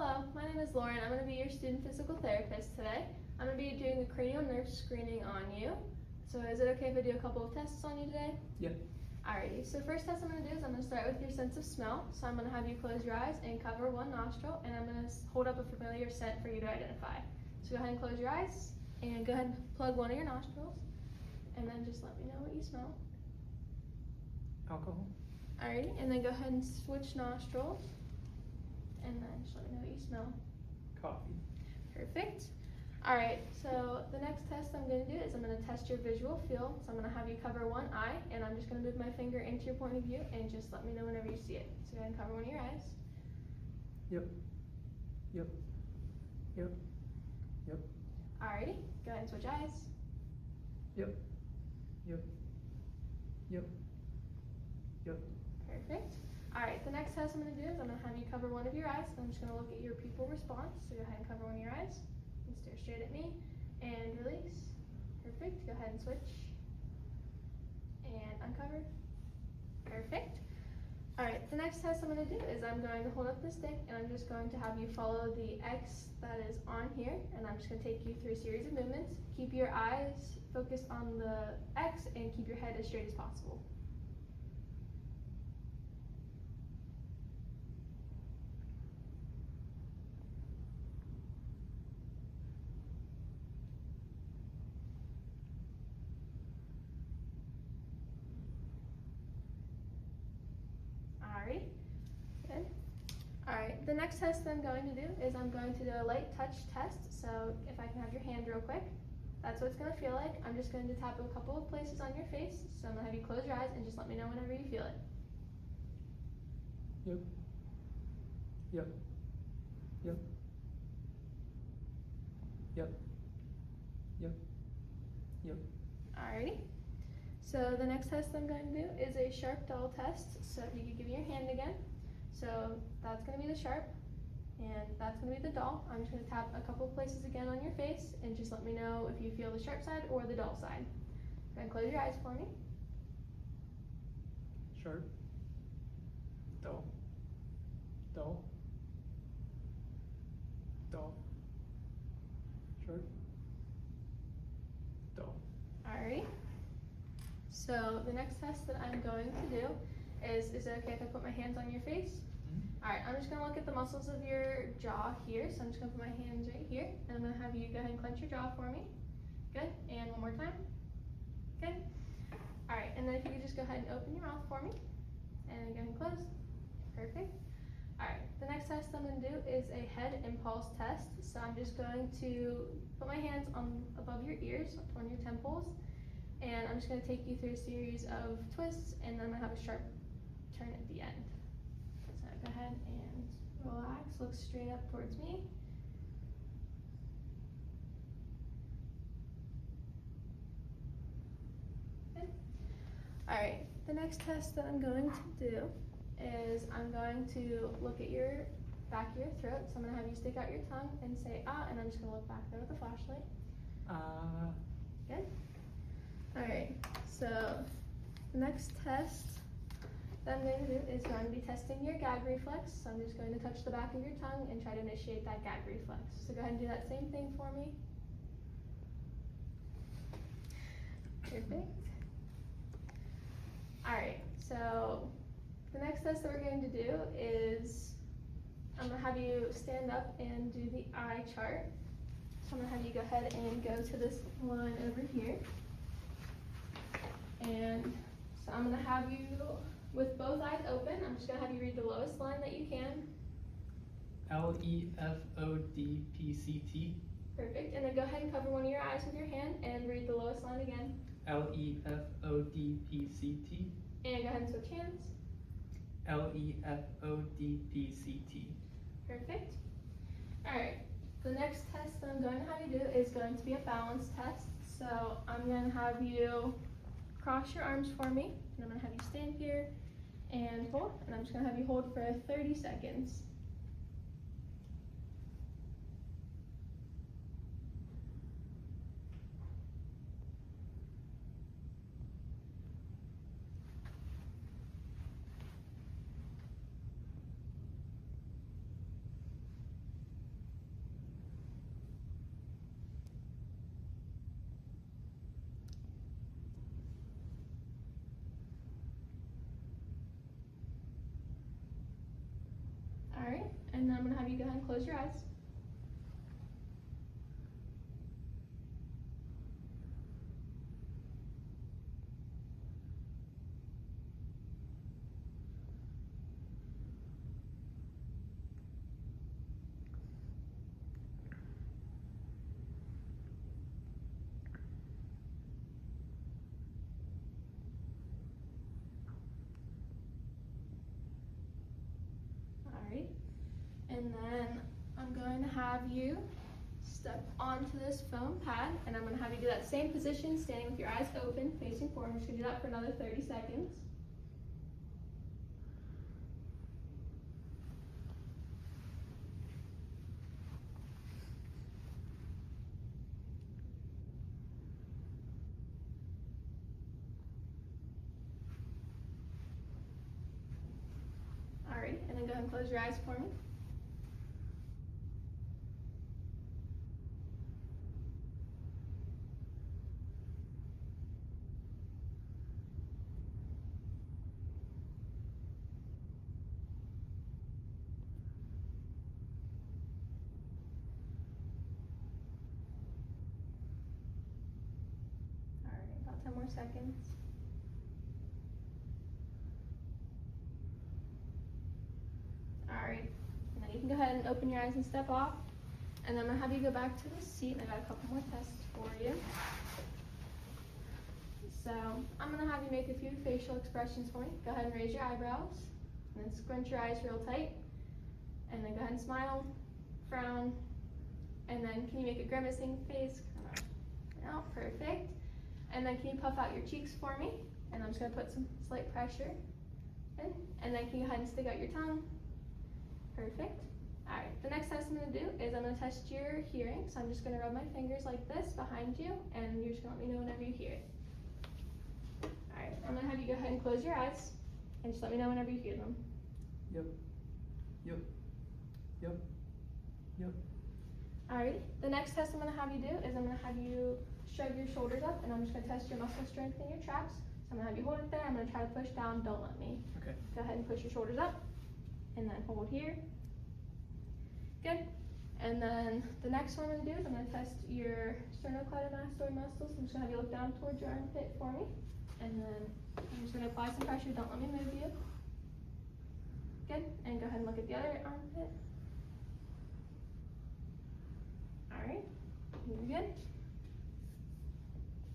Hello, my name is Lauren. I'm going to be your student physical therapist today. I'm going to be doing a cranial nerve screening on you. So is it okay if I do a couple of tests on you today? Yep. Alrighty, so first test I'm going to do is I'm going to start with your sense of smell. So I'm going to have you close your eyes and cover one nostril, and I'm going to hold up a familiar scent for you to identify. So go ahead and close your eyes and go ahead and plug one of your nostrils, and then just let me know what you smell. Alcohol. Alrighty, and then go ahead and switch nostrils, and then just let me know what you smell. Coffee. Perfect. Alright, so the next test I'm going to do is I'm going to test your visual field. So I'm going to have you cover one eye, and I'm just going to move my finger into your point of view, and just let me know whenever you see it. So go ahead and cover one of your eyes. Yep. Yep. Yep. Yep. Alrighty, go ahead and switch eyes. Yep. Yep. Yep. Yep. Perfect. Alright, the next test I'm going to do is I'm going to have you cover one of your eyes. I'm just going to look at your pupil response. So go ahead and cover one of your eyes and stare straight at me and release. Perfect. Go ahead and switch and uncover. Perfect. Alright, the next test I'm going to do is I'm going to hold up the stick, and I'm just going to have you follow the X that is on here, and I'm just going to take you through a series of movements. Keep your eyes focused on the X and keep your head as straight as possible. Alright, good. Alright, the next test I'm going to do is I'm going to do a light touch test. So if I can have your hand real quick, that's what it's going to feel like. I'm just going to tap a couple of places on your face. So I'm going to have you close your eyes and just let me know whenever you feel it. Yep. Yep. Yep. Yep. Yep. Yep. Alrighty. So the next test I'm going to do is a sharp dull test. So if you could give me your hand again. So that's going to be the sharp, and that's going to be the dull. I'm just going to tap a couple places again on your face, and just let me know if you feel the sharp side or the dull side. Go ahead and close your eyes for me. Sharp. Dull. Dull. Dull. Sharp. Dull. Alrighty. So the next test that I'm going to do is it okay if I put my hands on your face? Mm-hmm. Alright, I'm just going to look at the muscles of your jaw here. So I'm just going to put my hands right here, and I'm going to have you go ahead and clench your jaw for me. Good. And one more time. Good. Alright, and then if you could just go ahead and open your mouth for me, and go ahead and close. Perfect. Alright, the next test I'm going to do is a head impulse test. So I'm just going to put my hands on above your ears, on your temples, and I'm just going to take you through a series of twists, and then I'm going to have a sharp turn at the end. So go ahead and relax, look straight up towards me. Good. Alright, the next test that I'm going to do is I'm going to look at your back of your throat. So I'm going to have you stick out your tongue and say ah, and I'm just going to look back there with the flashlight. Good. Alright, so the next test that I'm going to do is going to be testing your gag reflex. So I'm just going to touch the back of your tongue and try to initiate that gag reflex. So go ahead and do that same thing for me. Perfect. Alright, so the next test that we're going to do is I'm going to have you stand up and do the eye chart. So I'm going to have you go ahead and go to this line over here. And so I'm going to have you, with both eyes open, I'm just going to have you read the lowest line that you can. LEFODPCT. Perfect. And then go ahead and cover one of your eyes with your hand and read the lowest line again. LEFODPCT. And go ahead and switch hands. LEFODPCT. Perfect. Alright. The next test that I'm going to have you do is going to be a balance test. So I'm going to have you cross your arms for me, and I'm going to have you stand here and hold, and I'm just going to have you hold for 30 seconds. And then I'm gonna have you go ahead and close your eyes. Alright, and then I'm going to have you step onto this foam pad, and I'm going to have you do that same position, standing with your eyes open, facing forward. I'm just going to do that for another 30 seconds. Alright, and then go ahead and close your eyes for me. Alright, about 10 more seconds. Alright, and then you can go ahead and open your eyes and step off. And then I'm going to have you go back to the seat, and I got a couple more tests for you. So I'm going to have you make a few facial expressions for me. Go ahead and raise your eyebrows, and then squint your eyes real tight. And then go ahead and smile, frown, and then can you make a grimacing face? No, perfect. And then can you puff out your cheeks for me? And I'm just going to put some slight pressure in. And then can you go ahead and stick out your tongue? Perfect. Alright, the next test I'm going to do is I'm going to test your hearing. So I'm just going to rub my fingers like this behind you, and you're just going to let me know whenever you hear it. Alright, I'm going to have you go ahead and close your eyes, and just let me know whenever you hear them. Yep. Yep. Yep. Yep. Alright, the next test I'm going to have you do is I'm going to have you shrug your shoulders up, and I'm just going to test your muscle strength in your traps. So I'm going to have you hold it there. I'm going to try to push down. Don't let me. Okay. Go ahead and push your shoulders up, and then hold here. Good. And then the next one I'm going to do is I'm going to test your sternocleidomastoid muscles. I'm just going to have you look down towards your armpit for me. And then I'm just going to apply some pressure. Don't let me move you. Good. And go ahead and look at the other armpit. Alright. You're good.